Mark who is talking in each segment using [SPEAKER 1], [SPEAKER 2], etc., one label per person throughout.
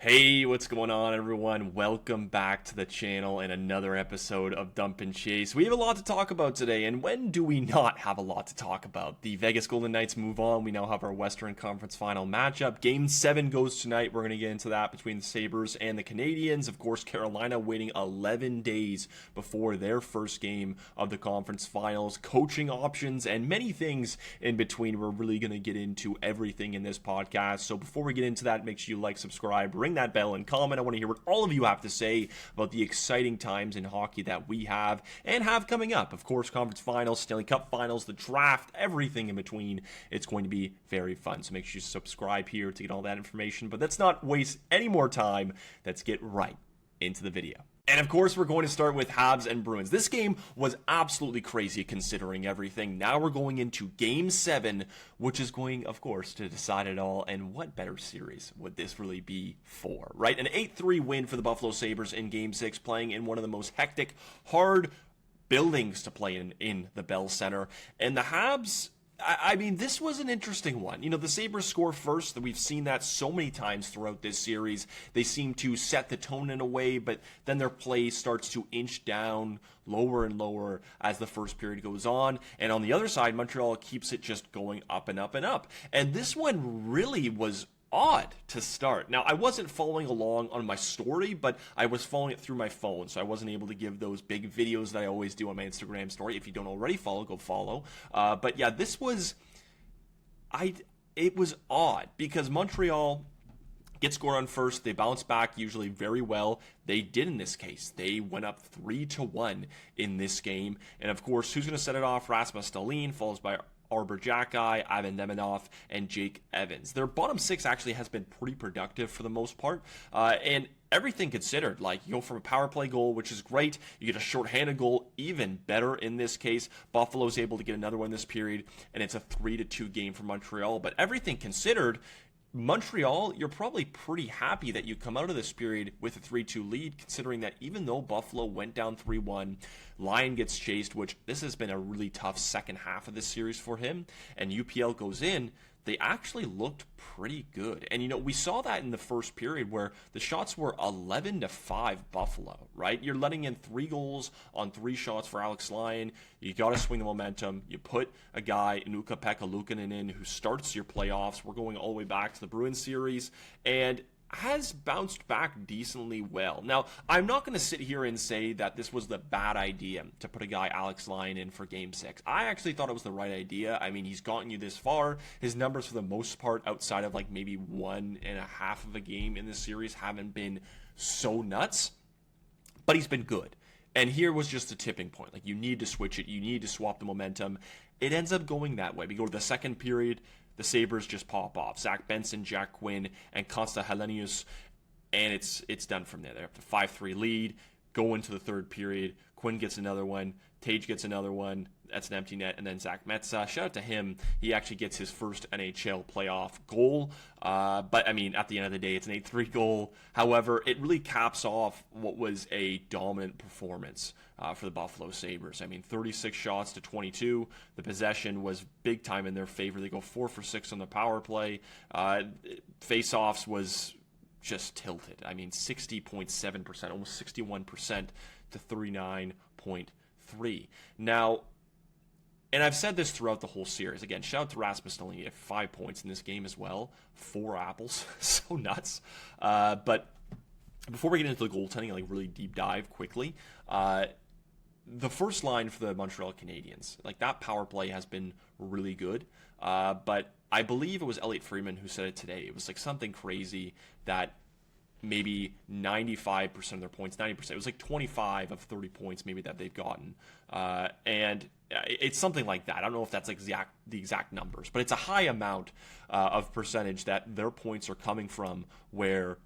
[SPEAKER 1] Hey, what's going on, everyone? Welcome back to the channel and another episode of Dump and Chase. We have a lot to talk about today, and when do we not have a lot to talk about? The Vegas Golden Knights move on. We now have our Western Conference final matchup. Game 7 goes tonight. We're going to get into that between the Sabres and the Canadiens. Of course, Carolina waiting 11 days before their first game of the conference finals. Coaching options and many things in between. We're really going to get into everything in this podcast. So before we get into that, make sure you like, subscribe, ring that bell, and comment. I want to hear what all of you have to say about the exciting times in hockey that we have and have coming up. Of course, conference finals, Stanley Cup finals, the draft, everything in between. It's going to be very fun. So make sure you subscribe here to get all that information. But let's not waste any more time. Let's get right into the video. And of course, we're going to start with Habs and Bruins. This game was absolutely crazy considering everything. Now we're going into Game 7, which is going, of course, to decide it all. And what better series would this really be for, right? An 8-3 win for the Buffalo Sabres in Game 6, playing in one of the most hectic, hard buildings to play in the Bell Center. And the Habs, I mean, this was an interesting one. You know, the Sabres score first. We've seen that so many times throughout this series. They seem to set the tone in a way, but then their play starts to inch down lower and lower as the first period goes on. And on the other side, Montreal keeps it just going up and up and up. And this one really was odd to start. Now, I wasn't following along on my story, but I was following it through my phone, so I wasn't able to give those big videos that I always do on my Instagram story. If you don't already follow, go follow. But yeah, this was, it was odd because Montreal get scored on first. They bounce back usually very well. They did in this case. They went up 3-1 in this game. And of course, who's going to set it off? Rasmus Dahlin, followed by Arbor Xhekaj, Ivan Nemeth, and Jake Evans. Their bottom six actually has been pretty productive for the most part. And everything considered, like you go from a power play goal, which is great. You get a shorthanded goal, even better in this case. Buffalo's able to get another one this period, and it's a 3-2 game for Montreal. But everything considered, Montreal, you're probably pretty happy that you come out of this period with a 3-2 lead, considering that even though Buffalo went down 3-1, Lyon gets chased, which this has been a really tough second half of this series for him, and UPL goes in, they actually looked pretty good. And, you know, we saw that in the first period where the shots were 11-5 Buffalo, right? You're letting in 3 goals on 3 shots for Alex Lyon. You got to swing the momentum. You put a guy, Ukko-Pekka Luukkonen, in who starts your playoffs. We're going all the way back to the Bruins series. And has bounced back decently well. Now, I'm not going to sit here and say that this was the bad idea to put a guy Alex Lyon in for Game 6. I actually thought it was the right idea. I mean, he's gotten you this far. His numbers, for the most part, outside of like maybe 1.5 of a game in this series, haven't been so nuts. But he's been good. And here was just a tipping point. Like, you need to switch it. You need to swap the momentum. It ends up going that way. We go to the second period. The Sabres just pop off. Zach Benson, Jack Quinn, and Konsta Helenius, and it's done from there. They're up to 5-3 lead. Go into the third period. Quinn gets another one. Tage gets another one. That's an empty net. And then Zach Metsa, shout out to him. He actually gets his first NHL playoff goal. But, I mean, at the end of the day, it's an 8-3 goal. However, it really caps off what was a dominant performance for the Buffalo Sabres. I mean, 36 shots to 22. The possession was big time in their favor. They go 4 for 6 on the power play. Face-offs was just tilted. I mean, 60.7%, almost 61% to 39.3. Now, and I've said this throughout the whole series. Again, shout out to Rasmus Dahlin. He had 5 points in this game as well. 4 apples. So nuts. But before we get into the goaltending, like really deep dive quickly, the first line for the Montreal Canadiens, like that power play has been really good. But I believe it was Elliot Friedman who said it today. It was like something crazy that maybe 95% of their points, 90%. It was like 25 of 30 points maybe that they've gotten. And it's something like that. I don't know if that's the exact numbers, but it's a high amount of percentage that their points are coming from where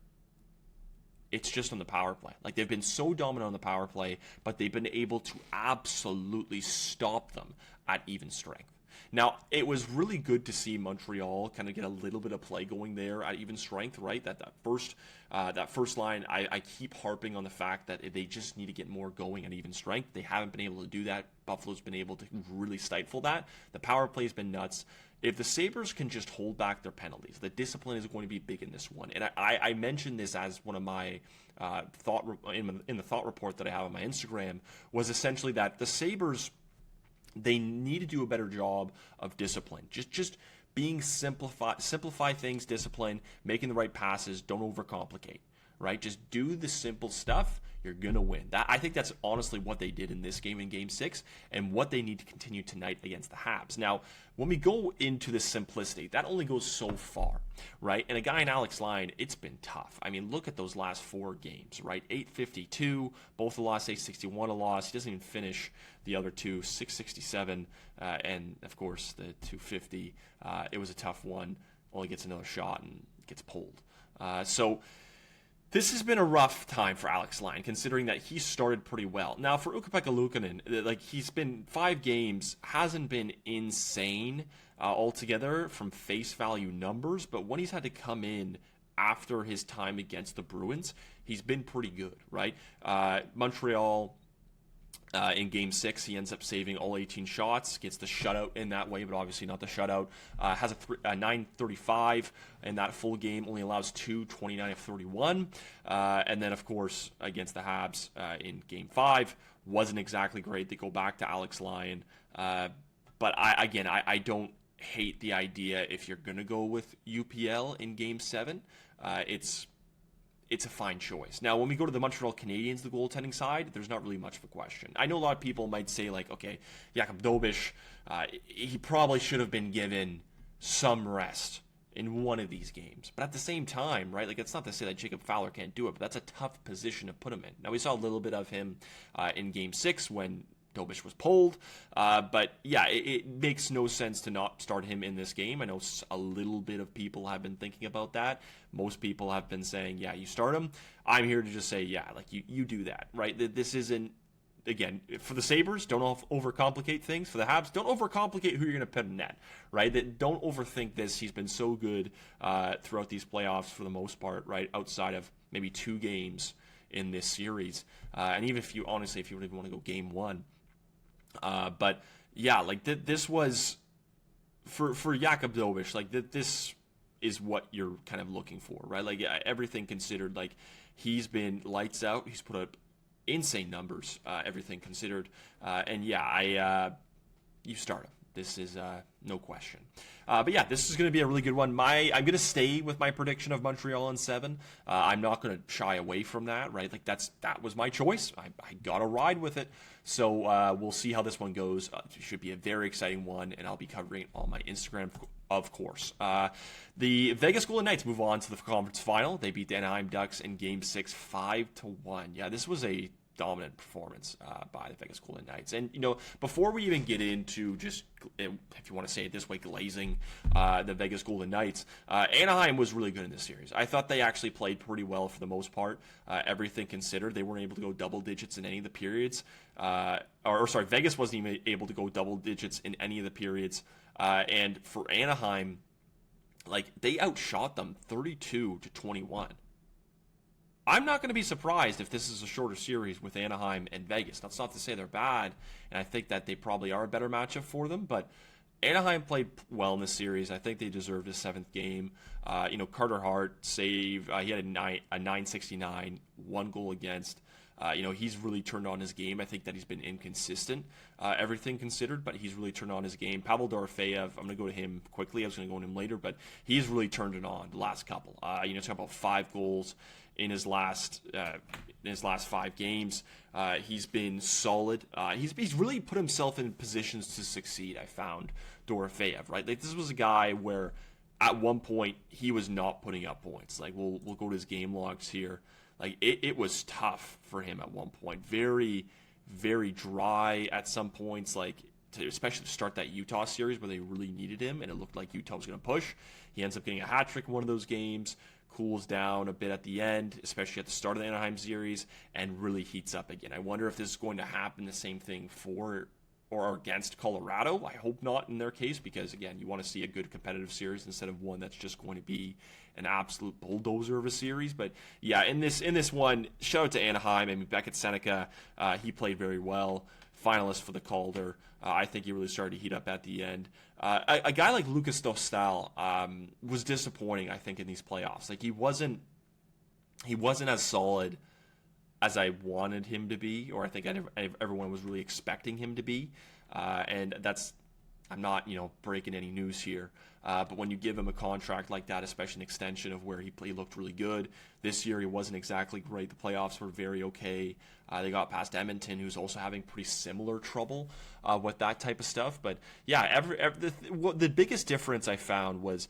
[SPEAKER 1] it's just on the power play. Like, they've been so dominant on the power play, but they've been able to absolutely stop them at even strength. Now, it was really good to see Montreal kind of get a little bit of play going there at even strength, right? That first line, I keep harping on the fact that they just need to get more going at even strength. They haven't been able to do that. Buffalo's been able to really stifle that. The power play has been nuts. If the Sabres can just hold back their penalties, the discipline is going to be big in this one. And I mentioned this as one of my in the thought report that I have on my Instagram, was essentially that the Sabres, they need to do a better job of discipline. Just being simplify things, discipline, making the right passes, don't overcomplicate, right? Just do the simple stuff. You're going to win. I think that's honestly what they did in this game, in Game 6, and what they need to continue tonight against the Habs. Now, when we go into the simplicity, that only goes so far, right? And a guy in Alex Lyon, it's been tough. I mean, look at those last 4 games, right? 852, both a loss, 861 a loss. He doesn't even finish the other two, 667, and, of course, the 250. It was a tough one. Only gets another shot and gets pulled. So this has been a rough time for Alex Lyon, considering that he started pretty well. Now, for Ukko-Pekka Luukkonen, like, he's been 5 games, hasn't been insane altogether from face value numbers, but when he's had to come in after his time against the Bruins, he's been pretty good, right? Montreal, in Game 6, he ends up saving all 18 shots, gets the shutout in that way, but obviously not the shutout. Has a 935 in that full game, only allows 29 of 31. And then, of course, against the Habs in Game 5, wasn't exactly great. They go back to Alex Lyon. But I don't hate the idea if you're going to go with UPL in Game 7. It's a fine choice. Now, when we go to the Montreal Canadiens, the goaltending side, there's not really much of a question. I know a lot of people might say, like, okay, Jakub Dobeš, he probably should have been given some rest in one of these games. But at the same time, right, like, it's not to say that Jacob Fowler can't do it, but that's a tough position to put him in. Now, we saw a little bit of him in Game 6 when Dobeš was pulled, but yeah, it makes no sense to not start him in this game. I know a little bit of people have been thinking about that. Most people have been saying, yeah, you start him. I'm here to just say, yeah, like, you do that, right? This isn't, again, for the Sabres, don't overcomplicate things. For the Habs, don't overcomplicate who you're going to put in net, right? Don't overthink this. He's been so good throughout these playoffs for the most part, right? Outside of maybe 2 games in this series. And even if you would even want to go Game 1. But yeah, like this was for Jakub Dobeš, like this is what you're kind of looking for, right? Like, everything considered, like, he's been lights out. He's put up insane numbers, everything considered. And yeah, you start him. This is no question. But yeah, this is going to be a really good one. I'm going to stay with my prediction of Montreal in 7. I'm not going to shy away from that, right? Like, that was my choice. I got to ride with it. So we'll see how this one goes. It should be a very exciting one, and I'll be covering it on my Instagram, of course. The Vegas Golden Knights move on to the conference final. They beat the Anaheim Ducks in Game 6, 5-1. Yeah, this was a dominant performance by the Vegas Golden Knights. And, before we even get into just, if you want to say it this way, glazing the Vegas Golden Knights, Anaheim was really good in this series. I thought they actually played pretty well for the most part, everything considered. They weren't able to go double digits in any of the periods. Vegas wasn't even able to go double digits in any of the periods. And for Anaheim, like, they outshot them 32-21. I'm not going to be surprised if this is a shorter series with Anaheim and Vegas. That's not to say they're bad, and I think that they probably are a better matchup for them, but Anaheim played well in this series. I think they deserved a 7th game. Carter Hart save. He had a 969, 1 goal against. He's really turned on his game. I think that he's been inconsistent, everything considered, but he's really turned on his game. Pavel Dorofeyev, I'm going to go to him quickly. I was going to go to him later, but he's really turned it on the last couple. He's got about 5 goals in his last 5 games. He's been solid. He's really put himself in positions to succeed, I found, Dorofeyev, right? Like, this was a guy where at one point he was not putting up points. Like, we'll go to his game logs here. Like, it was tough for him at one point. Very, very dry at some points, like, especially to start that Utah series where they really needed him, and it looked like Utah was going to push. He ends up getting a hat trick in one of those games, cools down a bit at the end, especially at the start of the Anaheim series, and really heats up again. I wonder if this is going to happen, the same thing for or against Colorado. I hope not in their case, because again, you want to see a good competitive series instead of one that's just going to be an absolute bulldozer of a series. But yeah, in this one, shout out to Anaheim. I mean, Beckett Seneca, he played very well. Finalist for the Calder. I think he really started to heat up at the end. A guy like Lucas Dostal was disappointing, I think, in these playoffs. Like, he wasn't as solid as I wanted him to be, or I think everyone was really expecting him to be. And that's, I'm not, breaking any news here. But when you give him a contract like that, especially an extension of where he looked really good. This year he wasn't exactly great. The playoffs were very okay. They got past Edmonton, who's also having pretty similar trouble with that type of stuff. But yeah, the biggest difference I found was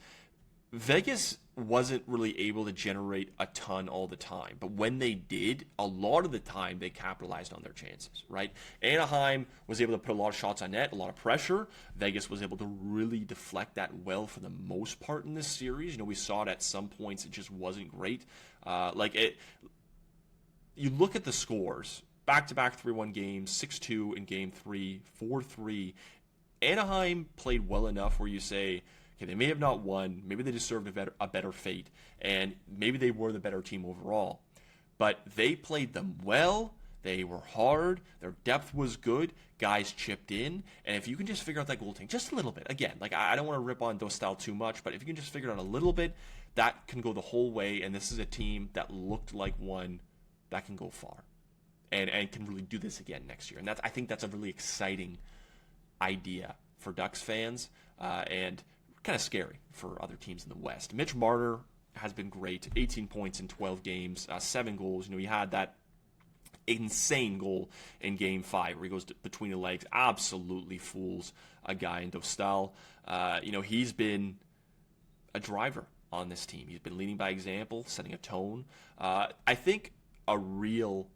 [SPEAKER 1] Vegas wasn't really able to generate a ton all the time, but when they did, a lot of the time they capitalized on their chances, right? Anaheim was able to put a lot of shots on net, a lot of pressure. Vegas was able to really deflect that well for the most part in this series. We saw it at some points, it just wasn't great. You look at the scores, back-to-back 3-1 games, 6-2 in Game 3, 4-3. Anaheim played well enough where you say, okay, they may have not won. Maybe they deserved a better fate, and maybe they were the better team overall. But they played them well. They were hard. Their depth was good. Guys chipped in. And if you can just figure out that goaltending just a little bit, again, like I don't want to rip on Dostal too much, but if you can just figure it out a little bit, that can go the whole way. And this is a team that looked like one that can go far and can really do this again next year. And I think that's a really exciting idea for Ducks fans. And kind of scary for other teams in the West. Mitch Marner has been great. 18 points in 12 games, 7 goals. He had that insane goal in Game 5 where he goes between the legs, absolutely fools a guy in Dostal. He's been a driver on this team. He's been leading by example, setting a tone. I think a real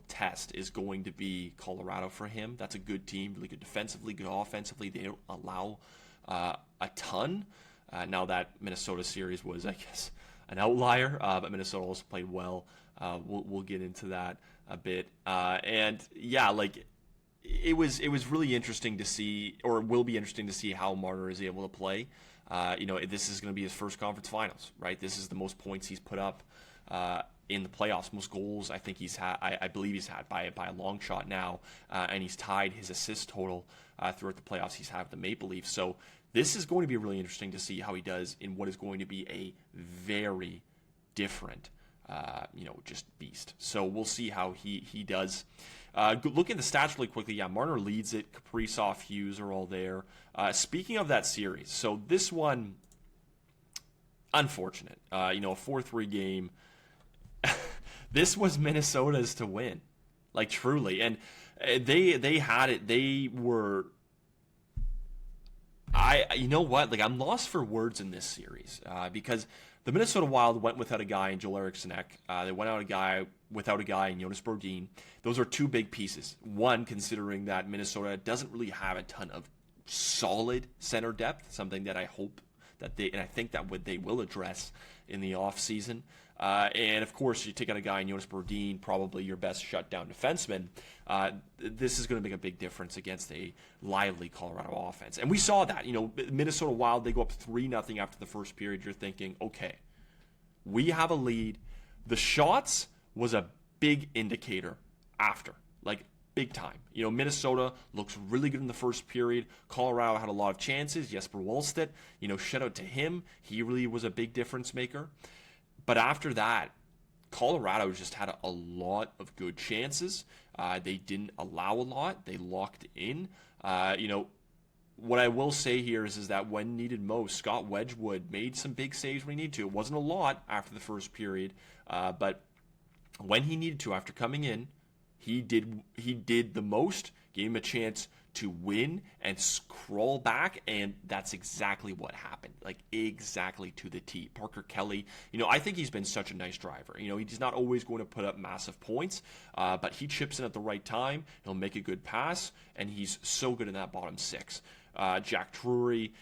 [SPEAKER 1] test is going to be Colorado for him. That's a good team, really good defensively, good offensively. They don't allow a ton. Now that Minnesota series was, I guess, an outlier, but Minnesota also played well. We'll get into that a bit. And yeah, it was really interesting to see, or it will be interesting to see how Marner is able to play. This is going to be his first conference finals, right? This is the most points he's put up in the playoffs, most goals I think he's had. I believe he's had by a long shot now, and he's tied his assist total throughout the playoffs he's had with the Maple Leafs. So this is going to be really interesting to see how he does in what is going to be a very different, just beast. So we'll see how he does. Look at the stats really quickly. Yeah, Marner leads it. Kaprizov, Hughes are all there. Speaking of that series, so this one, unfortunate. A 4-3 game. This was Minnesota's to win, truly, and they had it. They were. I'm lost for words in this series because the Minnesota Wild went without a guy in Joel Eriksson Ek. They went without a guy in Jonas Brodin. Those are two big pieces. One, considering that Minnesota doesn't really have a ton of solid center depth, something that I hope that I think that they will address in the offseason. And of course, you take out a guy in Jonas Brodin, probably your best shutdown defenseman. This is going to make a big difference against a lively Colorado offense. And we saw that. Minnesota Wild, they go up 3-0 after the first period. You're thinking, okay, we have a lead. The shots was a big indicator after, big time. Minnesota looks really good in the first period. Colorado had a lot of chances. Jesper Wallstedt, shout out to him. He really was a big difference maker. But after that, Colorado just had a lot of good chances. They didn't allow a lot. They locked in. What I will say here is that when needed most, Scott Wedgwood made some big saves when he needed to. It wasn't a lot after the first period, but when he needed to, after coming in, he did the most, gave him a chance to win and crawl back, and that's exactly what happened, exactly to the T. Parker Kelly, I think he's been such a nice driver. He's not always going to put up massive points, but he chips in at the right time. He'll make a good pass, and he's so good in that bottom six. Jack Drury,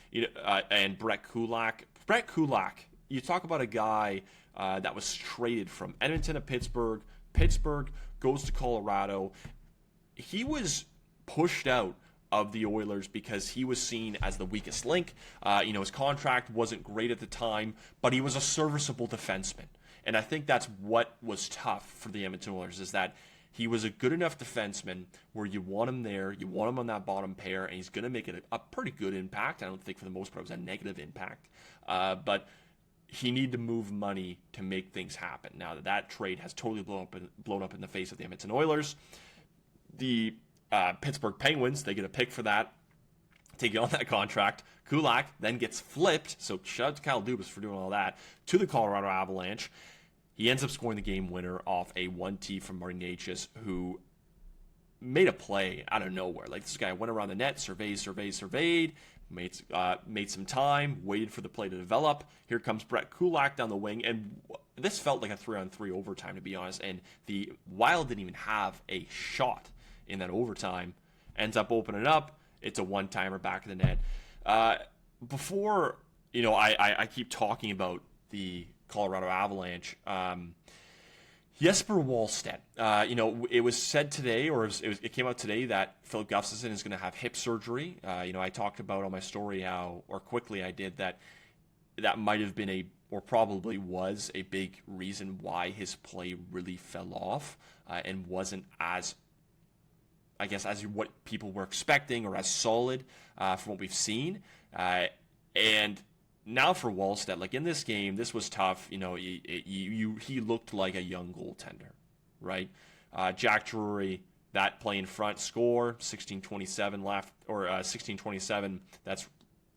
[SPEAKER 1] and Brett Kulak. Brett Kulak, you talk about a guy that was traded from Edmonton to Pittsburgh, Pittsburgh, goes to Colorado. He was pushed out of the Oilers because he was seen as the weakest link. His contract wasn't great at the time, but he was a serviceable defenseman. And I think that's what was tough for the Edmonton Oilers, is that he was a good enough defenseman where you want him there, you want him on that bottom pair, and he's going to make it a pretty good impact. I don't think for the most part it was a negative impact. But he needed to move money to make things happen. Now that trade has totally blown up in the face of the Edmonton Oilers. The Pittsburgh Penguins, they get a pick for that, taking on that contract. Kulak then gets flipped, so shout out to Kyle Dubas for doing all that, to the Colorado Avalanche. He ends up scoring the game winner off a 1T from Marty Necas, who made a play out of nowhere. Like, this guy went around the net, surveyed, made some time, waited for the play to develop. Here comes Brett Kulak down the wing, and this felt like a 3-on-3 overtime, to be honest, and the Wild didn't even have a shot in that overtime. Ends up opening up. It's a one-timer back of the net. Before, I keep talking about the Colorado Avalanche. Jesper Wallstedt. It was said today, or it came out today, that Philip Gustafsson is going to have hip surgery. I talked about on my story how quickly I did that might have been or probably was a big reason why his play really fell off and wasn't as what people were expecting, or as solid from what we've seen. And now for Wallstedt, like in this game, this was tough. He looked like a young goaltender, right? Jack Drury, that play in front, score 16:27 left, or 16:27. That's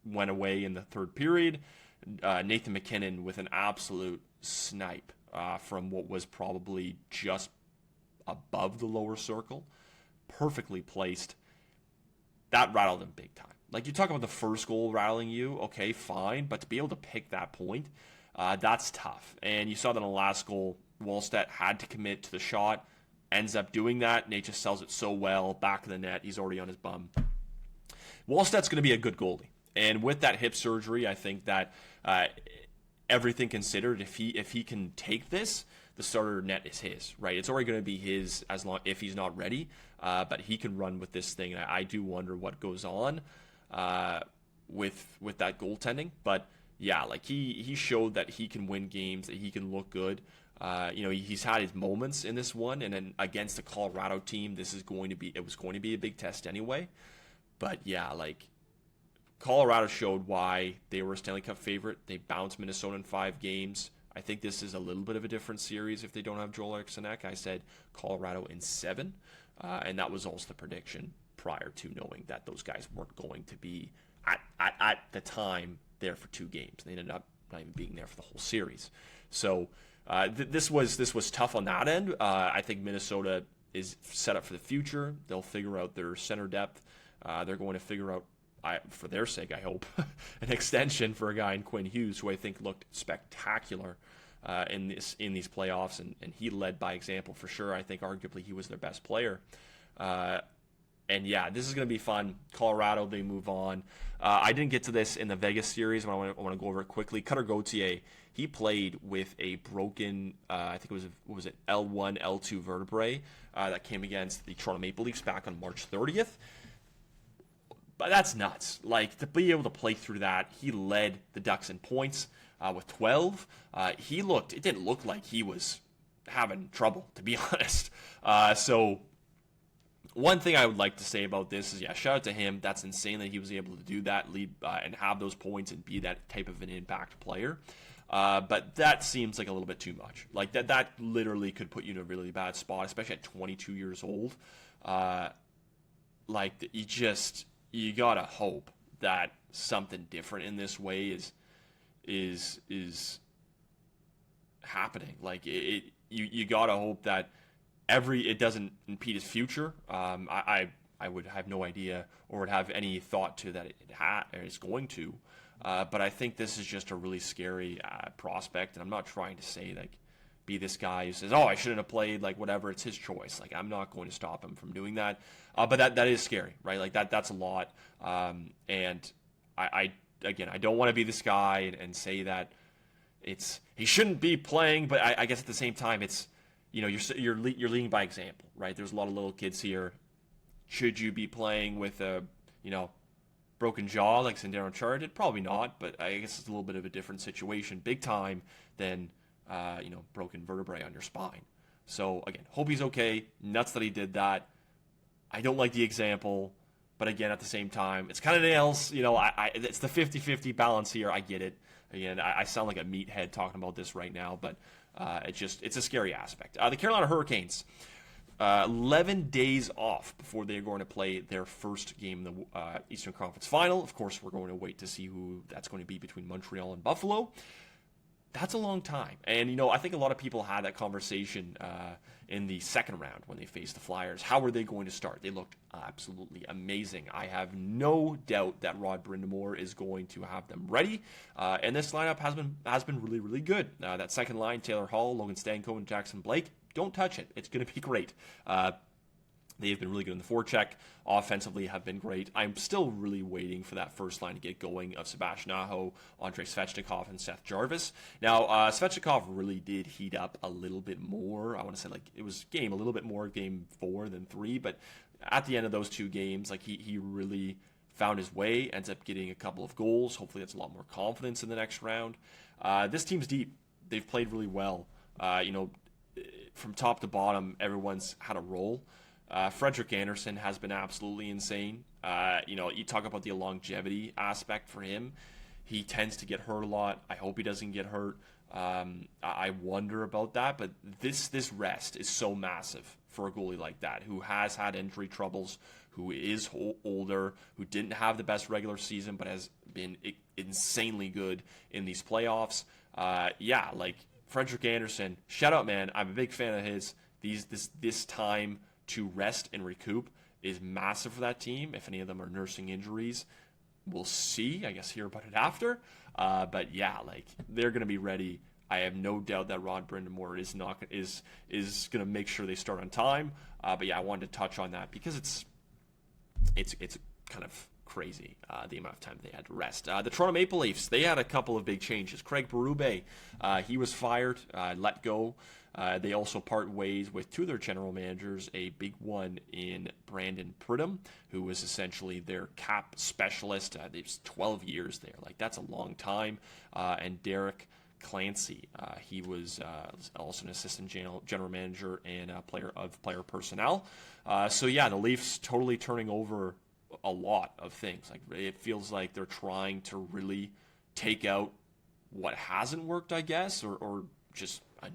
[SPEAKER 1] went away in the third period. Nathan McKinnon with an absolute snipe from what was probably just above the lower circle, perfectly placed. That rattled him big time. Like, you talk about the first goal rattling you, okay, fine, but to be able to pick that point, that's tough. And you saw that in the last goal, Wallstedt had to commit to the shot, ends up doing that. Nate just sells it so well, back of the net, he's already on his bum. Wallstedt's going to be a good goalie. And with that hip surgery, I think that everything considered, if he can take this, the starter net is his, right? It's already going to be his if he's not ready, but he can run with this thing. And I do wonder what goes on with that goaltending. But yeah, like he showed that he can win games, that he can look good. He's had his moments in this one, and then against the Colorado team, it was going to be a big test anyway. But yeah, like, Colorado showed why they were a Stanley Cup favorite. They bounced Minnesota in 5 games. I think this is a little bit of a different series if they don't have Joel Eriksson. I said Colorado in 7, and that was also the prediction prior to knowing that those guys weren't going to be, at the time, there for 2 games. They ended up not even being there for the whole series. So this was tough on that end. I think Minnesota is set up for the future. They'll figure out their center depth. They're going to figure out, for their sake, I hope, an extension for a guy in Quinn Hughes, who I think looked spectacular in these playoffs, and he led by example for sure. I think arguably he was their best player. And yeah, this is going to be fun. Colorado, they move on. I didn't get to this in the Vegas series, but I want to go over it quickly. Cutter Gauthier, he played with a broken, I think it was L1, L2 vertebrae that came against the Toronto Maple Leafs back on March 30th. But that's nuts. Like, to be able to play through that, he led the Ducks in points with 12. It didn't look like he was having trouble, to be honest. So one thing I would like to say about this is, shout out to him. That's insane that he was able to do that, lead and have those points and be that type of an impact player. But that seems like a little bit too much. Like, that literally could put you in a really bad spot, especially at 22 years old. You gotta hope that something different in this way is happening. Like, you gotta hope that it doesn't impede his future. I would have no idea or would have any thought to that it's going to. But I think this is just a really scary prospect, and I'm not trying to say, like, be this guy who says, oh, I shouldn't have played, like, whatever, it's his choice. Like, I'm not going to stop him from doing that. But that is scary, right? Like, that's a lot. And I don't want to be this guy and say that he shouldn't be playing, but I guess at the same time, you're leading by example, right? There's a lot of little kids here. Should you be playing with a broken jaw like Sandero Uncharted? Probably not, but I guess it's a little bit of a different situation, big time, than broken vertebrae on your spine. So again, hope he's okay. Nuts that he did that. I don't like the example, but again, at the same time, it's kind of nails. It's the 50-50 balance here. I get it. Again, I sound like a meathead talking about this right now, but it's a scary aspect. The Carolina Hurricanes, 11 days off before they're going to play their first game in the Eastern Conference Final. Of course, we're going to wait to see who that's going to be between Montreal and Buffalo. That's a long time. And, I think a lot of people had that conversation in the second round when they faced the Flyers. How are they going to start? They looked absolutely amazing. I have no doubt that Rod Brind'Amour is going to have them ready. And this lineup has been really, really good. That second line, Taylor Hall, Logan Stanko, and Jackson Blake, don't touch it. It's going to be great. They've been really good in the forecheck. Offensively have been great. I'm still really waiting for that first line to get going of Sebastian Aho, Andrei Svechnikov, and Seth Jarvis. Now, Svechnikov really did heat up a little bit more. I want to say it was a little bit more game 4 than 3, but at the end of those 2 games, he really found his way, ends up getting a couple of goals. Hopefully that's a lot more confidence in the next round. This team's deep. They've played really well. From top to bottom, everyone's had a role. Frederik Andersen has been absolutely insane. You talk about the longevity aspect for him. He tends to get hurt a lot. I hope he doesn't get hurt. I wonder about that, but this rest is so massive for a goalie like that, who has had injury troubles, who is older, who didn't have the best regular season, but has been insanely good in these playoffs. Frederik Andersen, shout out, man. I'm a big fan of his. This time to rest and recoup is massive for that team. If any of them are nursing injuries, we'll see. I guess hear about it after. But yeah, they're going to be ready. I have no doubt that Rod Brind'Amour is going to make sure they start on time. But yeah, I wanted to touch on that because it's kind of crazy the amount of time they had to rest. The Toronto Maple Leafs, they had a couple of big changes. Craig Berube, he was fired, let go. They also part ways with 2 of their general managers, a big one in Brandon Pridham, who was essentially their cap specialist. There's 12 years there. That's a long time. And Derek Clancy, he was also an assistant general manager and player personnel. The Leafs totally turning over a lot of things. It feels like they're trying to really take out what hasn't worked, I guess, or just a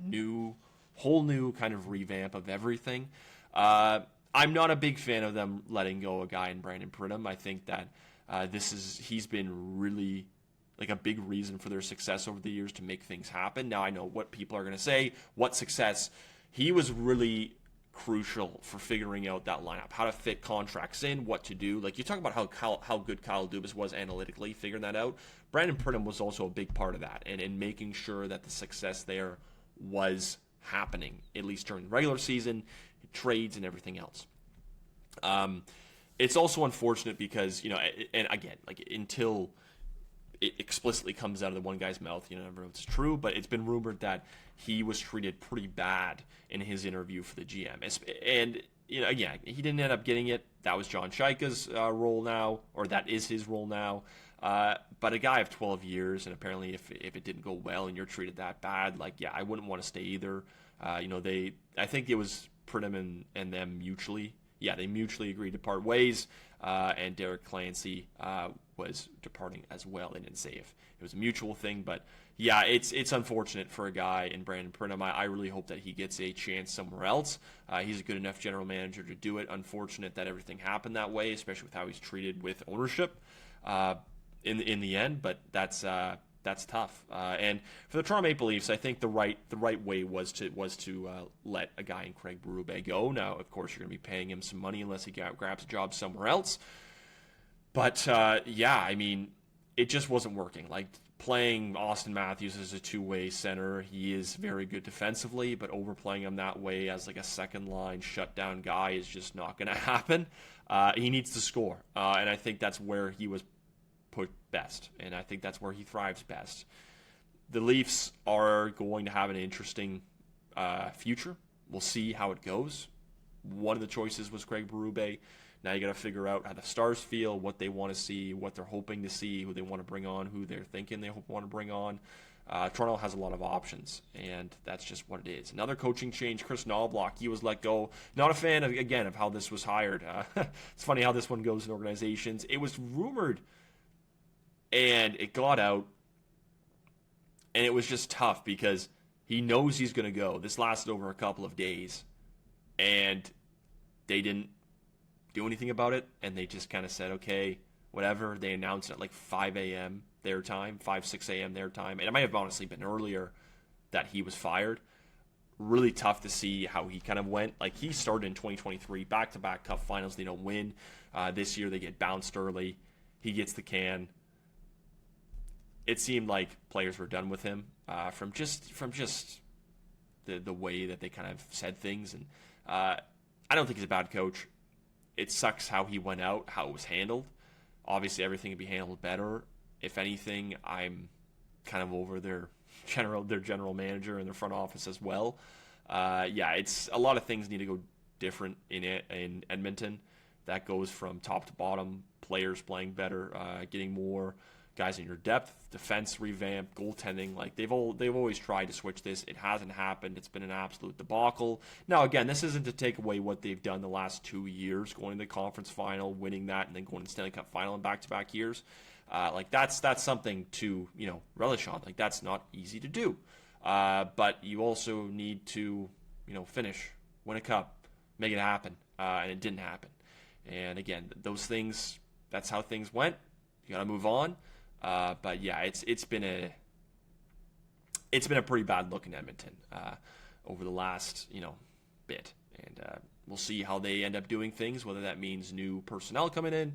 [SPEAKER 1] whole new kind of revamp of everything. I'm not a big fan of them letting go a guy in Brandon Pridham. I think that he's been really a big reason for their success over the years to make things happen. Now I know what people are going to say. What success? He was really crucial for figuring out that lineup, how to fit contracts in, what to do. You talk about how good Kyle Dubas was analytically, figuring that out. Brandon Pridham was also a big part of that, and in making sure that the success there was happening, at least during the regular season, trades, and everything else. It's also unfortunate because, and again, until it explicitly comes out of the one guy's mouth, never know if it's true, but it's been rumored that he was treated pretty bad in his interview for the GM. And, again, he didn't end up getting it. That was John Shaika's role now, or that is his role now. But a guy of 12 years, and apparently if it didn't go well and you're treated that bad, I wouldn't want to stay either. I think it was Pridham and them mutually. Yeah, they mutually agreed to part ways, and Derek Clancy was departing as well. They didn't say if it was a mutual thing, but yeah, it's unfortunate for a guy in Brandon Pridham. I really hope that he gets a chance somewhere else. He's a good enough general manager to do it. Unfortunate that everything happened that way, especially with how he's treated with ownership in the end, but that's tough. And for the Toronto Maple Leafs, I think the right way was to let a guy in Craig Berube go. Now, of course, you're going to be paying him some money unless he grabs a job somewhere else. But it just wasn't working. Playing Austin Matthews as a two-way center, he is very good defensively, but overplaying him that way as a second-line shutdown guy is just not going to happen. He needs to score, and I think that's where he was put best, and I think that's where he thrives best. The Leafs are going to have an interesting future we'll see how it goes. One of the choices was Craig Berube. Now you got to figure out how the Stars feel, what they want to see, what they're hoping to see, who they want to bring on, who they're thinking they want to bring on. Toronto has a lot of options, and that's just what it is. Another coaching change, Chris Knoblauch, he was let go. Not a fan, of how this was hired. It's funny how this one goes in organizations. It was rumored, and it got out, and it was just tough because he knows he's going to go. This lasted over a couple of days, and they didn't do anything about it, and they just kind of said, okay, whatever. They announced it at like 5 a.m. their time, 6 a.m. their time, and it might have honestly been earlier that he was fired. Really tough to see how he kind of went. Like, he started in 2023, back-to-back Cup finals. They don't win. This year they get bounced early. He gets the can. It seemed like players were done with him from just the way that they kind of said things. And I don't think he's a bad coach. It sucks how he went out, how it was handled. Obviously, everything could be handled better. If anything, I'm kind of over their general manager and their front office as well. It's a lot of things need to go different in Edmonton. That goes from top to bottom. Players playing better, getting more guys in your depth, defense revamped, goaltending. Like, they've always tried to switch this. It hasn't happened. It's been an absolute debacle. Now, again, this isn't to take away what they've done the last 2 years, going to the conference final, winning that, and then going to the Stanley Cup final in back-to-back years. That's something to, relish on. Like, that's not easy to do. But you also need to, finish, win a cup, make it happen. And it didn't happen. And again, those things, that's how things went. You got to move on. It's been a pretty bad look in Edmonton over the last, bit. And we'll see how they end up doing things, whether that means new personnel coming in.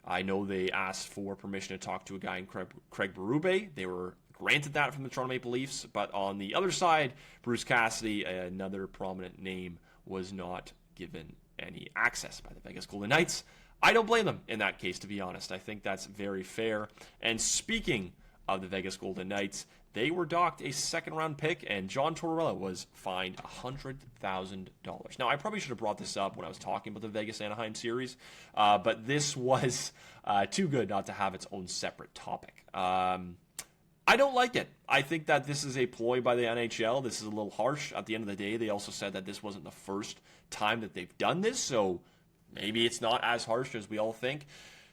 [SPEAKER 1] I know they asked for permission to talk to a guy in Craig Berube. They were granted that from the Toronto Maple Leafs. But on the other side, Bruce Cassidy, another prominent name, was not given any access by the Vegas Golden Knights. I don't blame them in that case, to be honest. I think that's very fair. And speaking of the Vegas Golden Knights, they were docked a second-round pick, and John Tortorella was fined $100,000. Now, I probably should have brought this up when I was talking about the Vegas-Anaheim series, but this was too good not to have its own separate topic. I don't like it. I think that this is a ploy by the NHL. This is a little harsh. At the end of the day, they also said that this wasn't the first time that they've done this, so maybe it's not as harsh as we all think.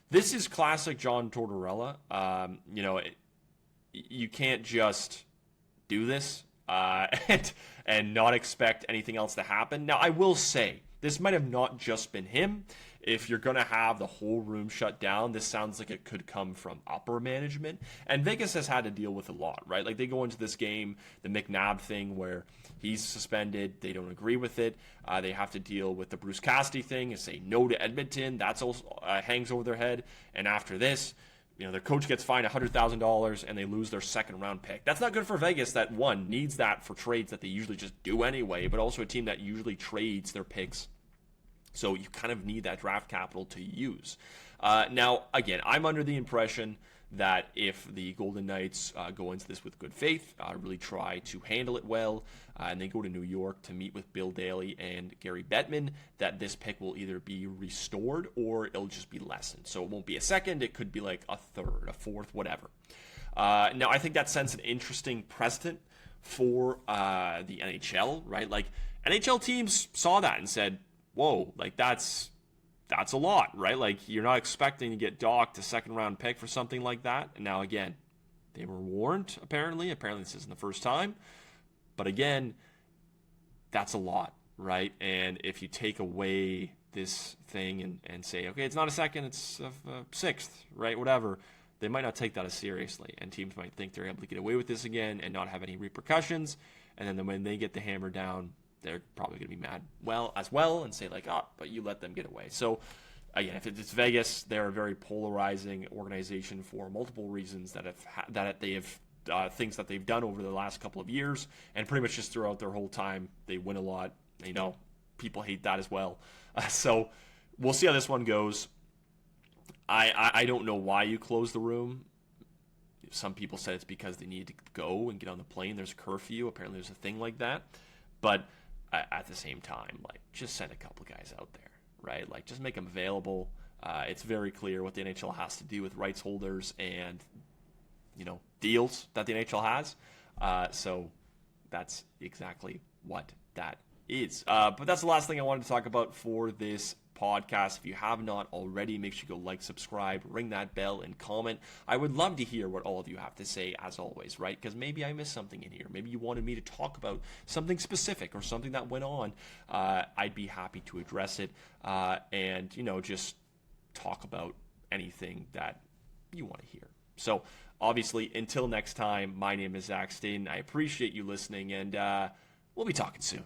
[SPEAKER 1] This is classic John Tortorella. You can't just do this and not expect anything else to happen. Now, I will say, this might have not just been him. If you're going to have the whole room shut down, this sounds like it could come from upper management. And Vegas has had to deal with a lot, right? Like, they go into this game, the McNabb thing where he's suspended. They don't agree with it. They have to deal with the Bruce Cassidy thing and say no to Edmonton. That's also hangs over their head. And after this, their coach gets fined $100,000 and they lose their second-round pick. That's not good for Vegas, that one needs that for trades that they usually just do anyway, but also a team that usually trades their picks. So you kind of need that draft capital to use. Now, again, I'm under the impression that if the Golden Knights go into this with good faith, really try to handle it well, and they go to New York to meet with Bill Daly and Gary Bettman, that this pick will either be restored or it'll just be lessened. So it won't be a second, it could be like a third, a fourth, whatever. Now, I think that sets an interesting precedent for the NHL, right? Like, NHL teams saw that and said, whoa, like that's a lot, right? Like, you're not expecting to get docked a second-round pick for something like that. And now, again, they were warned, apparently. Apparently this isn't the first time. But again, that's a lot, right? And if you take away this thing and say, okay, it's not a second, it's a sixth, right, whatever, they might not take that as seriously. And teams might think they're able to get away with this again and not have any repercussions. And then when they get the hammer down, they're probably going to be mad as well and say, like, but you let them get away. So, again, if it's Vegas, they're a very polarizing organization for multiple reasons that they have things that they've done over the last couple of years, and pretty much just throughout their whole time, they win a lot. People hate that as well. So we'll see how this one goes. I don't know why you close the room. Some people said it's because they need to go and get on the plane. There's a curfew. Apparently there's a thing like that. But at the same time, like, just send a couple guys out there, right? Like, just make them available. It's very clear what the NHL has to do with rights holders and, deals that the NHL has. So that's exactly what that is. But that's the last thing I wanted to talk about for this podcast. If you have not already, make sure you go like, subscribe, ring that bell, and comment. I would love to hear what all of you have to say, as always, right? Because maybe I missed something in here. Maybe you wanted me to talk about something specific or something that went on. I'd be happy to address it and, just talk about anything that you want to hear. So, obviously, until next time, my name is Zach Staden. I appreciate you listening, and we'll be talking soon.